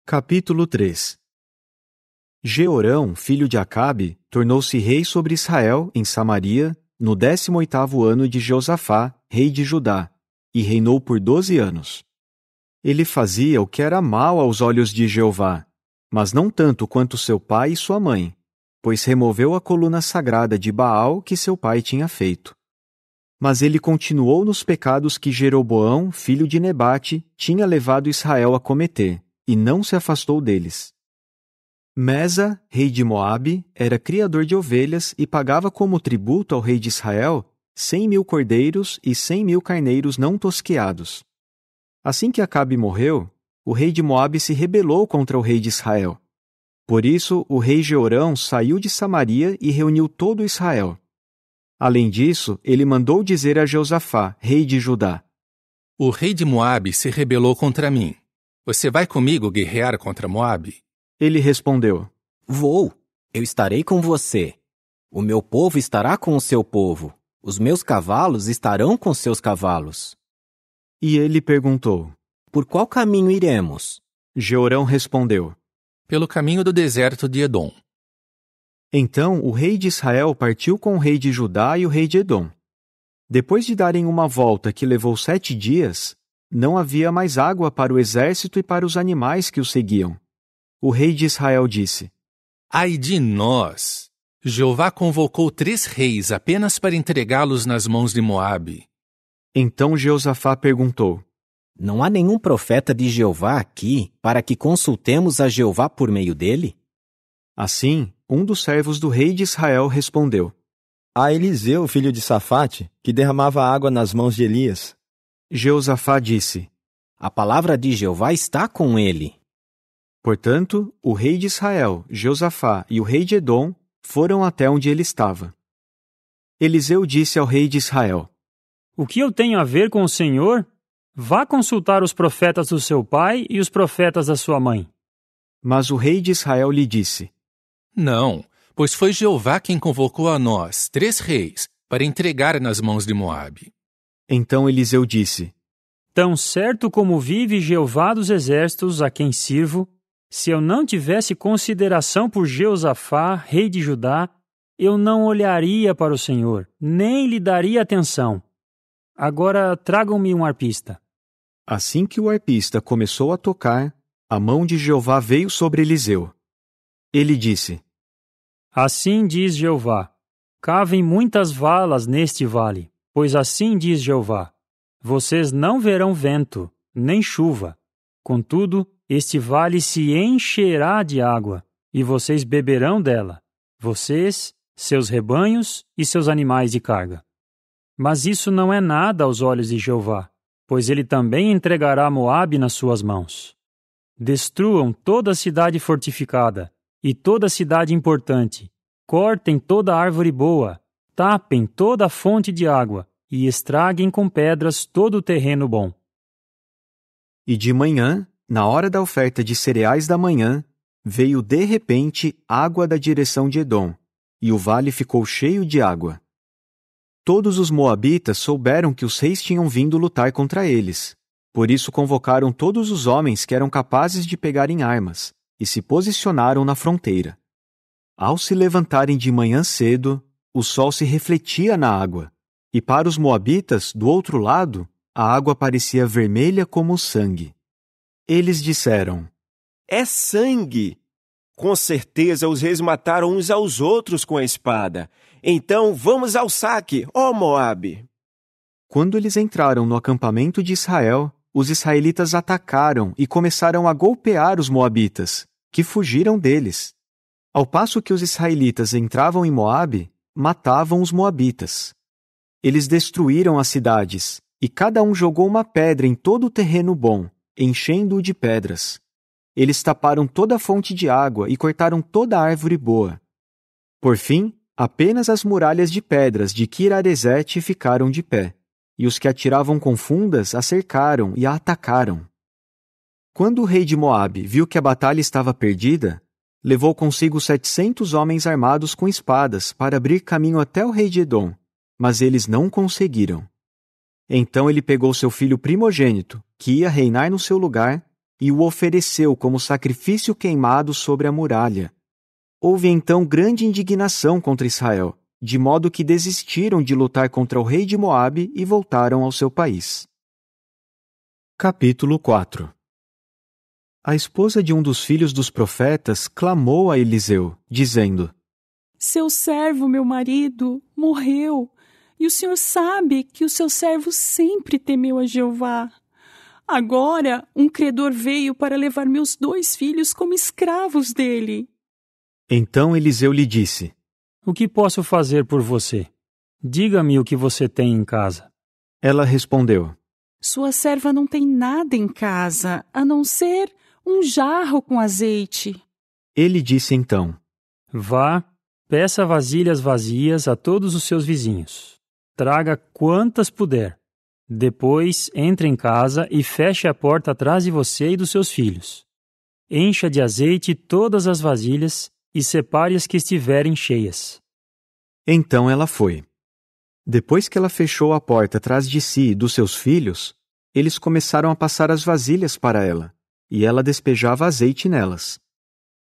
Capítulo 3. Jeorão, filho de Acabe, tornou-se rei sobre Israel, em Samaria, no 18º ano de Josafá, rei de Judá, e reinou por 12 anos. Ele fazia o que era mal aos olhos de Jeová, mas não tanto quanto seu pai e sua mãe, pois removeu a coluna sagrada de Baal que seu pai tinha feito. Mas ele continuou nos pecados que Jeroboão, filho de Nebate, tinha levado Israel a cometer, e não se afastou deles. Mesa, rei de Moabe, era criador de ovelhas e pagava como tributo ao rei de Israel 100.000 cordeiros e 100.000 carneiros não tosqueados. Assim que Acabe morreu, o rei de Moabe se rebelou contra o rei de Israel. Por isso, o rei Jeorão saiu de Samaria e reuniu todo Israel. Além disso, ele mandou dizer a Josafá, rei de Judá: O rei de Moabe se rebelou contra mim. Você vai comigo guerrear contra Moabe? Ele respondeu: Vou, eu estarei com você. O meu povo estará com o seu povo. Os meus cavalos estarão com seus cavalos. E ele perguntou: Por qual caminho iremos? Jeorão respondeu: Pelo caminho do deserto de Edom. Então o rei de Israel partiu com o rei de Judá e o rei de Edom. Depois de darem uma volta que levou 7 dias, não havia mais água para o exército e para os animais que o seguiam. O rei de Israel disse: Ai de nós! Jeová convocou 3 reis apenas para entregá-los nas mãos de Moabe. Então Josafá perguntou: Não há nenhum profeta de Jeová aqui para que consultemos a Jeová por meio dele? Assim, um dos servos do rei de Israel respondeu: Há Eliseu, filho de Safate, que derramava água nas mãos de Elias. Josafá disse: A palavra de Jeová está com ele. Portanto, o rei de Israel, Josafá e o rei de Edom foram até onde ele estava. Eliseu disse ao rei de Israel: O que eu tenho a ver com o Senhor? Vá consultar os profetas do seu pai e os profetas da sua mãe. Mas o rei de Israel lhe disse: Não, pois foi Jeová quem convocou a nós, 3 reis, para entregar nas mãos de Moabe. Então Eliseu disse: Tão certo como vive Jeová dos exércitos, a quem sirvo, se eu não tivesse consideração por Josafá, rei de Judá, eu não olharia para o Senhor, nem lhe daria atenção. Agora tragam-me um arpista. Assim que o arpista começou a tocar, a mão de Jeová veio sobre Eliseu. Ele disse: Assim diz Jeová: Cavem muitas valas neste vale, pois assim diz Jeová: Vocês não verão vento, nem chuva. Contudo, este vale se encherá de água, e vocês beberão dela, vocês, seus rebanhos e seus animais de carga. Mas isso não é nada aos olhos de Jeová, pois ele também entregará Moabe nas suas mãos. Destruam toda a cidade fortificada e toda a cidade importante, cortem toda a árvore boa, tapem toda a fonte de água e estraguem com pedras todo o terreno bom. E de manhã, na hora da oferta de cereais da manhã, veio de repente água da direção de Edom, e o vale ficou cheio de água. Todos os moabitas souberam que os reis tinham vindo lutar contra eles. Por isso convocaram todos os homens que eram capazes de pegarem armas, e se posicionaram na fronteira. Ao se levantarem de manhã cedo, o sol se refletia na água, e para os moabitas, do outro lado, a água parecia vermelha como sangue. Eles disseram: É sangue! Com certeza os reis mataram uns aos outros com a espada. Então vamos ao saque, ó Moabe! Quando eles entraram no acampamento de Israel, os israelitas atacaram e começaram a golpear os moabitas, que fugiram deles. Ao passo que os israelitas entravam em Moabe, matavam os moabitas. Eles destruíram as cidades, e cada um jogou uma pedra em todo o terreno bom, enchendo-o de pedras. Eles taparam toda a fonte de água e cortaram toda a árvore boa. Por fim, apenas as muralhas de pedras de Kir-Aresete ficaram de pé, e os que atiravam com fundas a cercaram e a atacaram. Quando o rei de Moabe viu que a batalha estava perdida, levou consigo 700 homens armados com espadas para abrir caminho até o rei de Edom, mas eles não conseguiram. Então ele pegou seu filho primogênito, que ia reinar no seu lugar, e o ofereceu como sacrifício queimado sobre a muralha. Houve então grande indignação contra Israel, de modo que desistiram de lutar contra o rei de Moabe e voltaram ao seu país. Capítulo 4. A esposa de um dos filhos dos profetas clamou a Eliseu, dizendo: Seu servo, meu marido, morreu, e o senhor sabe que o seu servo sempre temeu a Jeová. Agora, um credor veio para levar meus 2 filhos como escravos dele. Então Eliseu lhe disse: O que posso fazer por você? Diga-me o que você tem em casa. Ela respondeu: Sua serva não tem nada em casa, a não ser um jarro com azeite. Ele disse então: Vá, peça vasilhas vazias a todos os seus vizinhos. Traga quantas puder. Depois, entre em casa e feche a porta atrás de você e dos seus filhos. Encha de azeite todas as vasilhas e separe as que estiverem cheias. Então ela foi. Depois que ela fechou a porta atrás de si e dos seus filhos, eles começaram a passar as vasilhas para ela, e ela despejava azeite nelas.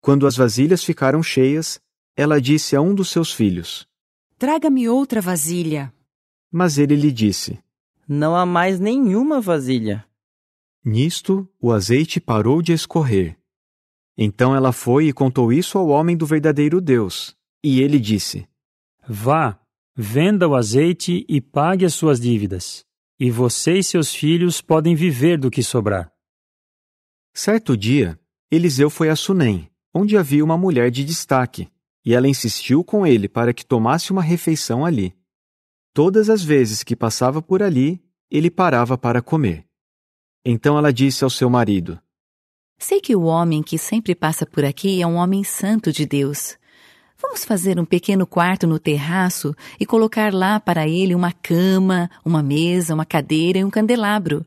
Quando as vasilhas ficaram cheias, ela disse a um dos seus filhos: Traga-me outra vasilha. Mas ele lhe disse: Não há mais nenhuma vasilha. Nisto, o azeite parou de escorrer. Então ela foi e contou isso ao homem do verdadeiro Deus. E ele disse: Vá, venda o azeite e pague as suas dívidas, e você e seus filhos podem viver do que sobrar. Certo dia, Eliseu foi a Sunem, onde havia uma mulher de destaque, e ela insistiu com ele para que tomasse uma refeição ali. Todas as vezes que passava por ali, ele parava para comer. Então ela disse ao seu marido: Sei que o homem que sempre passa por aqui é um homem santo de Deus. Vamos fazer um pequeno quarto no terraço e colocar lá para ele uma cama, uma mesa, uma cadeira e um candelabro.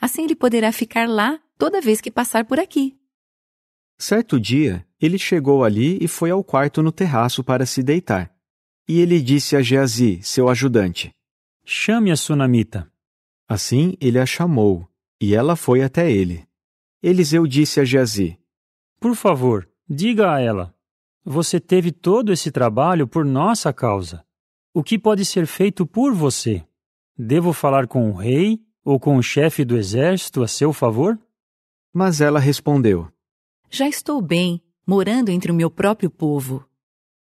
Assim ele poderá ficar lá toda vez que passar por aqui. Certo dia, ele chegou ali e foi ao quarto no terraço para se deitar. E ele disse a Geazi, seu ajudante: Chame a sunamita. Assim ele a chamou, e ela foi até ele. Eliseu disse a Geazi: Por favor, diga a ela: Você teve todo esse trabalho por nossa causa. O que pode ser feito por você? Devo falar com o rei ou com o chefe do exército a seu favor? Mas ela respondeu: Já estou bem, morando entre o meu próprio povo.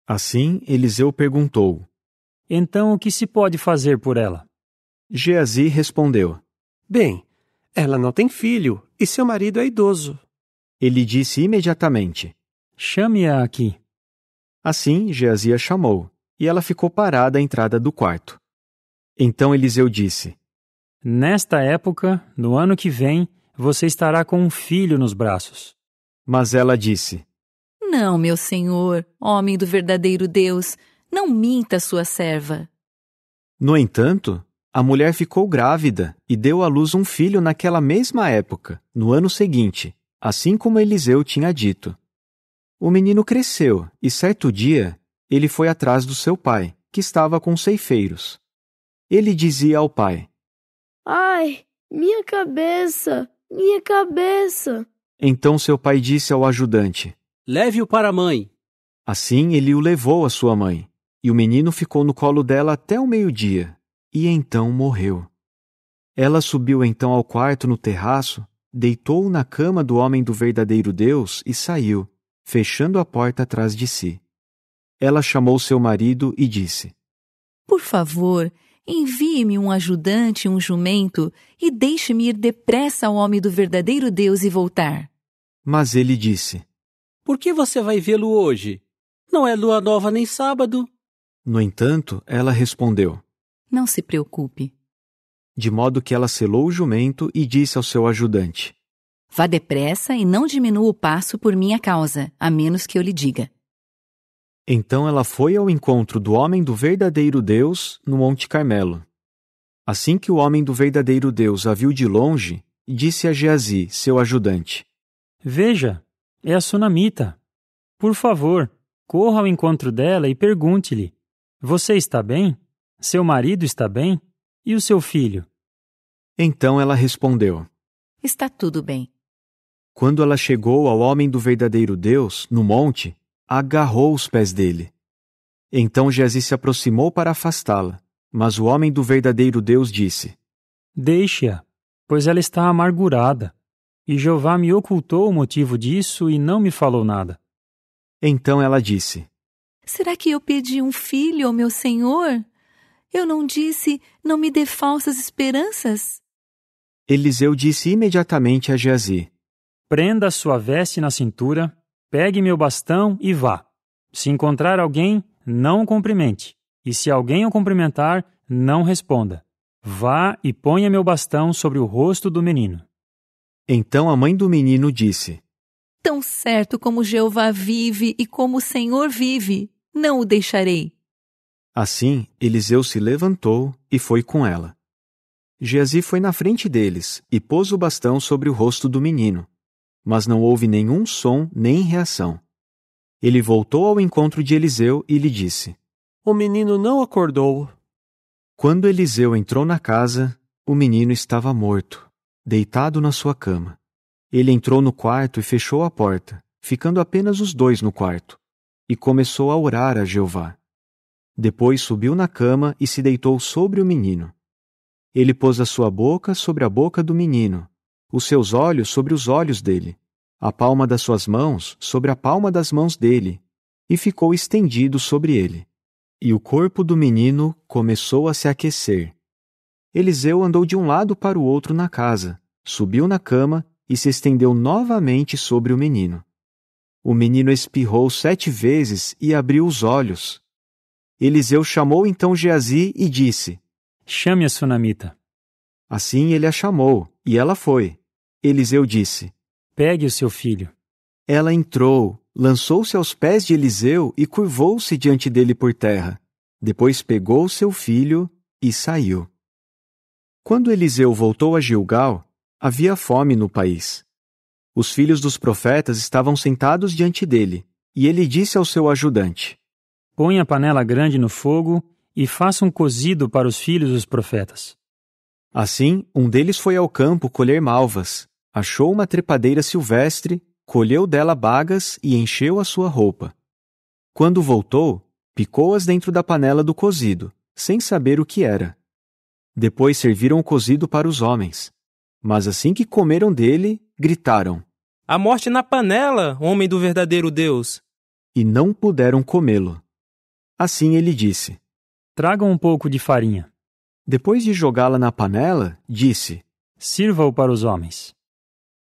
Assim Eliseu perguntou: Então o que se pode fazer por ela? Geazi respondeu: Bem, ela não tem filho e seu marido é idoso. Ele disse imediatamente: Chame-a aqui. Assim Geazi a chamou, e ela ficou parada à entrada do quarto. Então Eliseu disse: Nesta época, no ano que vem, você estará com um filho nos braços. Mas ela disse: Não, meu senhor, homem do verdadeiro Deus, não minta sua serva. No entanto, a mulher ficou grávida e deu à luz um filho naquela mesma época, no ano seguinte, assim como Eliseu tinha dito. O menino cresceu e, certo dia, ele foi atrás do seu pai, que estava com ceifeiros. Ele dizia ao pai: Ai, minha cabeça, minha cabeça. Então seu pai disse ao ajudante: Leve-o para a mãe. Assim ele o levou à sua mãe, e o menino ficou no colo dela até o meio-dia, e então morreu. Ela subiu então ao quarto no terraço, deitou-o na cama do homem do verdadeiro Deus e saiu, fechando a porta atrás de si. Ela chamou seu marido e disse: Por favor, envie-me um ajudante e um jumento e deixe-me ir depressa ao homem do verdadeiro Deus e voltar. Mas ele disse: Por que você vai vê-lo hoje? Não é lua nova nem sábado. No entanto, ela respondeu: Não se preocupe. De modo que ela selou o jumento e disse ao seu ajudante: Vá depressa e não diminua o passo por minha causa, a menos que eu lhe diga. Então ela foi ao encontro do homem do verdadeiro Deus no Monte Carmelo. Assim que o homem do verdadeiro Deus a viu de longe, disse a Geazi, seu ajudante: Veja, é a sunamita. Por favor, corra ao encontro dela e pergunte-lhe: Você está bem? Seu marido está bem? E o seu filho? Então ela respondeu: Está tudo bem. Quando ela chegou ao homem do verdadeiro Deus, no monte, agarrou os pés dele. Então Geazi se aproximou para afastá-la, mas o homem do verdadeiro Deus disse: Deixe-a, pois ela está amargurada. E Jeová me ocultou o motivo disso e não me falou nada. Então ela disse: Será que eu pedi um filho ao meu senhor? Eu não disse, não me dê falsas esperanças? Eliseu disse imediatamente a Geazi: Prenda sua veste na cintura, pegue meu bastão e vá. Se encontrar alguém, não o cumprimente. E se alguém o cumprimentar, não responda. Vá e ponha meu bastão sobre o rosto do menino. Então a mãe do menino disse: Tão certo como Jeová vive e como o Senhor vive, não o deixarei. Assim, Eliseu se levantou e foi com ela. Geazi foi na frente deles e pôs o bastão sobre o rosto do menino, mas não houve nenhum som nem reação. Ele voltou ao encontro de Eliseu e lhe disse: O menino não acordou. Quando Eliseu entrou na casa, o menino estava morto, deitado na sua cama. Ele entrou no quarto e fechou a porta, ficando apenas os dois no quarto, e começou a orar a Jeová. Depois subiu na cama e se deitou sobre o menino. Ele pôs a sua boca sobre a boca do menino, os seus olhos sobre os olhos dele, a palma das suas mãos sobre a palma das mãos dele, e ficou estendido sobre ele. E o corpo do menino começou a se aquecer. Eliseu andou de um lado para o outro na casa, subiu na cama e se estendeu novamente sobre o menino. O menino espirrou 7 vezes e abriu os olhos. Eliseu chamou então Geazi e disse: Chame a sunamita. Assim ele a chamou, e ela foi. Eliseu disse: Pegue o seu filho. Ela entrou, lançou-se aos pés de Eliseu e curvou-se diante dele por terra. Depois pegou seu filho e saiu. Quando Eliseu voltou a Gilgal, havia fome no país. Os filhos dos profetas estavam sentados diante dele, e ele disse ao seu ajudante: Põe a panela grande no fogo e faça um cozido para os filhos dos profetas. Assim, um deles foi ao campo colher malvas, achou uma trepadeira silvestre, colheu dela bagas e encheu a sua roupa. Quando voltou, picou-as dentro da panela do cozido, sem saber o que era. Depois serviram o cozido para os homens. Mas assim que comeram dele, gritaram: A morte na panela, homem do verdadeiro Deus! E não puderam comê-lo. Assim ele disse: Tragam um pouco de farinha. Depois de jogá-la na panela, disse: Sirva-o para os homens.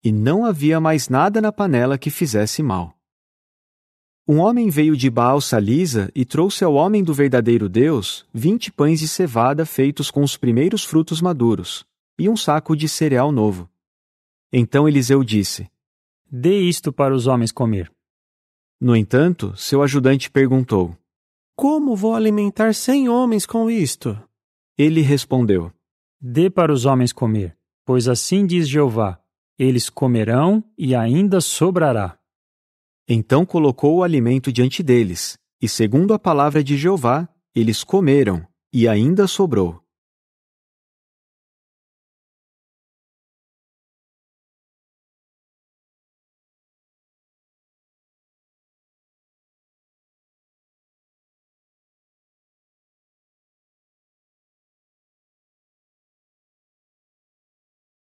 E não havia mais nada na panela que fizesse mal. Um homem veio de Baal-Salisa e trouxe ao homem do verdadeiro Deus 20 pães de cevada feitos com os primeiros frutos maduros, e um saco de cereal novo. Então Eliseu disse: Dê isto para os homens comer. No entanto, seu ajudante perguntou: Como vou alimentar 100 homens com isto? Ele respondeu: Dê para os homens comer, pois assim diz Jeová: eles comerão e ainda sobrará. Então colocou o alimento diante deles, e segundo a palavra de Jeová, eles comeram, e ainda sobrou.